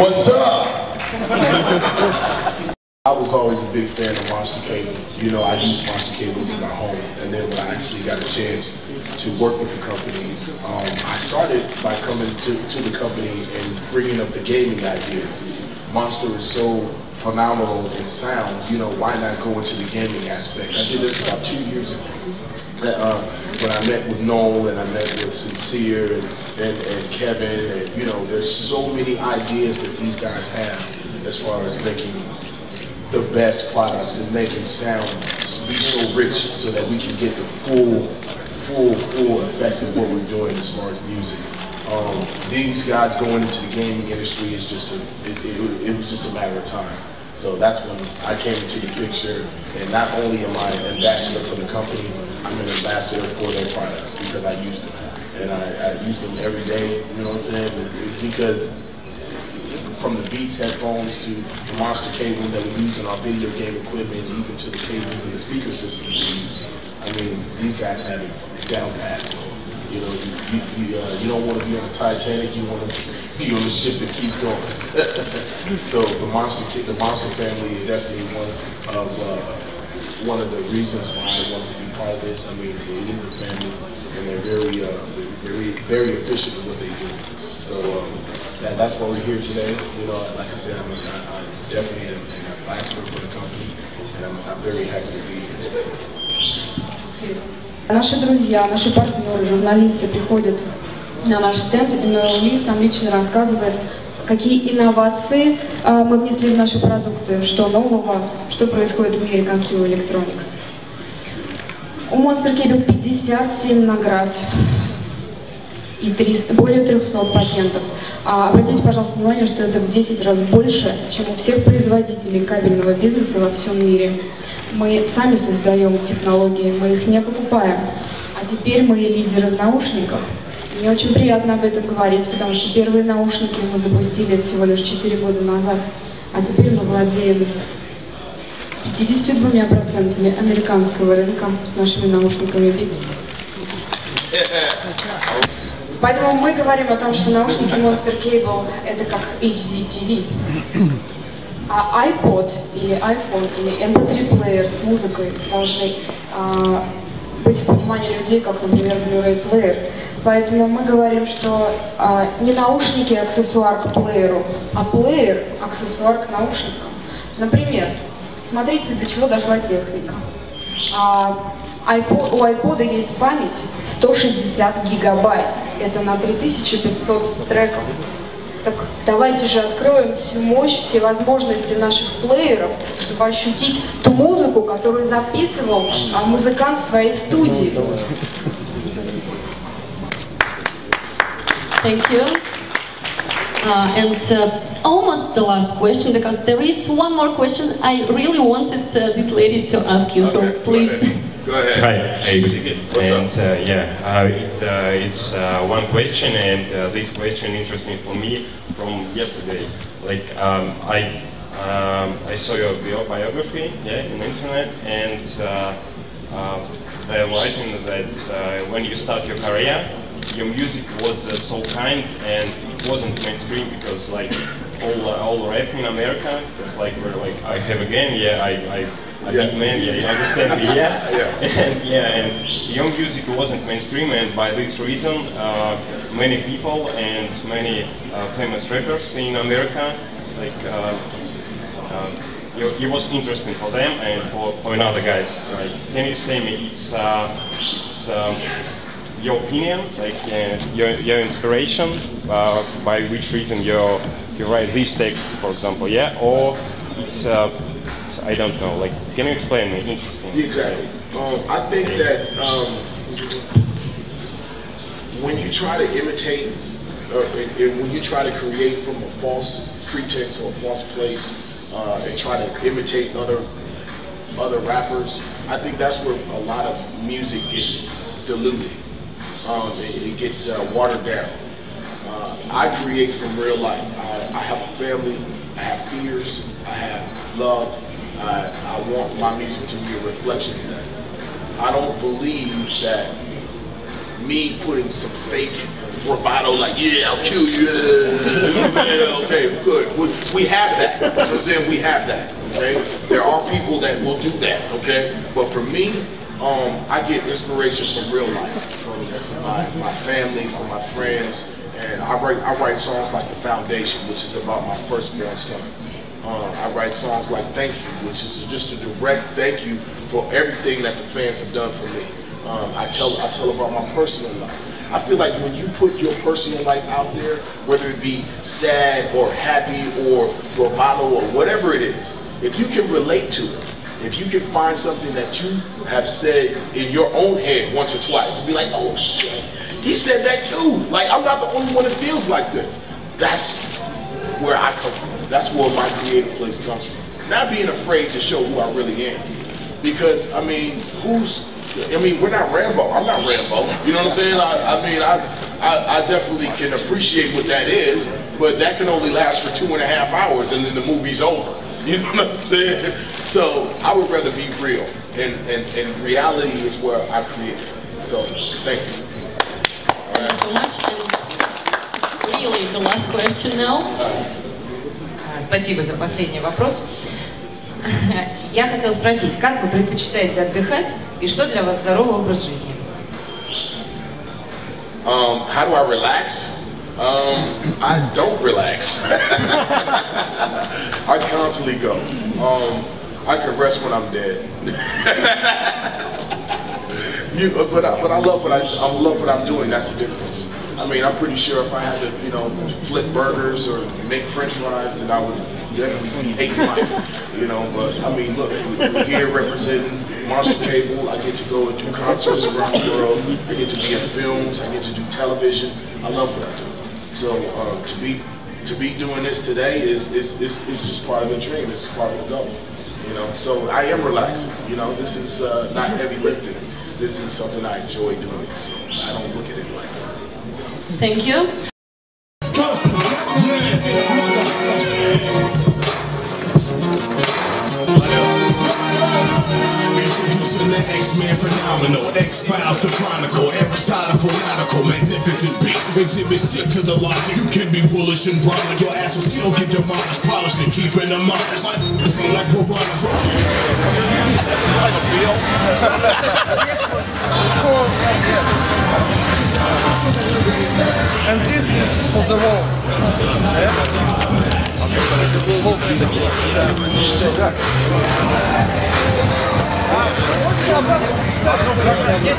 What's up? I was always a big fan of Monster Cable. You know, I used Monster Cables in my home, and then when I actually got a chance to work with the company, I started by coming to the company and bringing up the gaming idea. Monster is so phenomenal in sound, you know, why not go into the gaming aspect? I did this about 2 years ago. When I met with Noel and I met with Sincere and Kevin, and you know, there's so many ideas that these guys have as far as making the best products and making sound be so rich so that we can get the full effect of what we're doing as far as music. These guys going into the gaming industry is just it was just a matter of time. So that's when I came into the picture, and not only am I an ambassador for the company, I'm an ambassador for their products because I use them. And I use them every day, you know what I'm saying? Because from the Beats headphones to the Monster cables that we use in our video game equipment, even to the cables and the speaker systems we use. I mean, these guys have it down pat. So, you know, you don't want to be on the Titanic, you want to be on the ship that keeps going. So the Monster family is definitely one of the reasons why I wanted to be part of this. I mean, it is a family, and they're very efficient in what they do. So that's why we're here today. You know, like I said, I'm definitely an ambassador for the company, and I'm very happy to be here today. Наши друзья, наши партнеры, журналисты приходят на наш стенд, и Ноэл Ли сам лично рассказывает, какие инновации мы внесли в наши продукты, что нового, что происходит в мире Consumer Electronics. У Monster Cable 57 наград и более 300 патентов. Обратите, пожалуйста, внимание, что это в 10 раз больше, чем у всех производителей кабельного бизнеса во всем мире. Мы сами создаем технологии, мы их не покупаем. А теперь мы лидеры в наушниках. Мне очень приятно об этом говорить, потому что первые наушники мы запустили всего лишь 4 года назад, а теперь мы владеем 52% американского рынка с нашими наушниками Beats. Поэтому мы говорим о том, что наушники Monster Cable это как HD-TV. А iPod или iPhone или MP3 плеер с музыкой должны быть в понимании людей, как, например, Blu-ray плеер. Поэтому мы говорим, что не наушники аксессуар к плееру, а плеер аксессуар к наушникам. Например, смотрите, до чего дошла техника. У iPod есть память 160 гигабайт. Это на 3500 треков. Так давайте же откроем всю мощь, все возможности наших плееров, чтобы ощутить ту музыку, которую записывал музыкант в своей студии. Thank you. Almost the last question, because there is one more question I really wanted this lady to ask you, so please. Go ahead. Hi, Xzibit. What's up? It's one question, and this question interesting for me from yesterday. Like I saw your biography, in the internet, and they're writing that when you start your career, your music was so kind and it wasn't mainstream because like all rap in America, it's like we're like I have a game, I big man, you understand me, and your music wasn't mainstream, and by this reason, many people and many famous rappers in America, like it was interesting for them and for another guys. Right? Can you say me it's your opinion, like your inspiration, by which reason you write this text, for example, or it's I don't know, like, can you explain me? Interesting. Exactly. I think that when you try to imitate, and when you try to create from a false pretense or a false place, and try to imitate other rappers, I think that's where a lot of music gets diluted. It gets watered down. I create from real life. I have a family, I have fears, I have love. I want my music to be a reflection of that. I don't believe that me putting some fake bravado, like, yeah, I'll kill you, yeah, okay, good. We have that, you know what I'm saying? We have that, okay? There are people that will do that, okay? But for me, I get inspiration from real life, from my family, from my friends, and I write songs like The Foundation, which is about my firstborn son. I write songs like Thank You, which is just a direct thank you for everything that the fans have done for me. I tell about my personal life. I feel like when you put your personal life out there, whether it be sad or happy or bravado or whatever it is, if you can relate to it, if you can find something that you have said in your own head once or twice and be like, oh shit, he said that too. Like, I'm not the only one that feels like this. That's where I come from. That's where my creative place comes from. Not being afraid to show who I really am. Because, I mean, we're not Rambo. I'm not Rambo. You know what I'm saying? I definitely can appreciate what that is, but that can only last for 2.5 hours and then the movie's over. You know what I'm saying? So I would rather be real, and reality is where I create. So thank you. Thank you so much. And really, the last question now. Спасибо за последний вопрос. Я хотела спросить, как вы предпочитаете отдыхать и что для вас здоровый образ жизни? How do I relax? I don't relax. I constantly go. I can rest when I'm dead. But I love what I'm doing. That's the difference. I mean, I'm pretty sure if I had to, you know, flip burgers or make French fries, then I would definitely hate life. You know, but I mean, look, we're here representing Monster Cable. I get to go and do concerts around the world. I get to be in films. I get to do television. I love what I do. So to be doing this today is just part of the dream. It's part of the goal. You know, so I am relaxing. You know, this is not heavy lifting. This is something I enjoy doing. So I don't look at it like that. Thank you. Introducing the X-Men phenomenal, X-Files the chronicle, Aristotle, nautical, magnificent beat. Xzibit, stick to the logic. You can be bullish and brolic, your ass will still get demolished, polished and keeping them honest. I see like piranhas. Like a bill. And this is for the wall. Нет,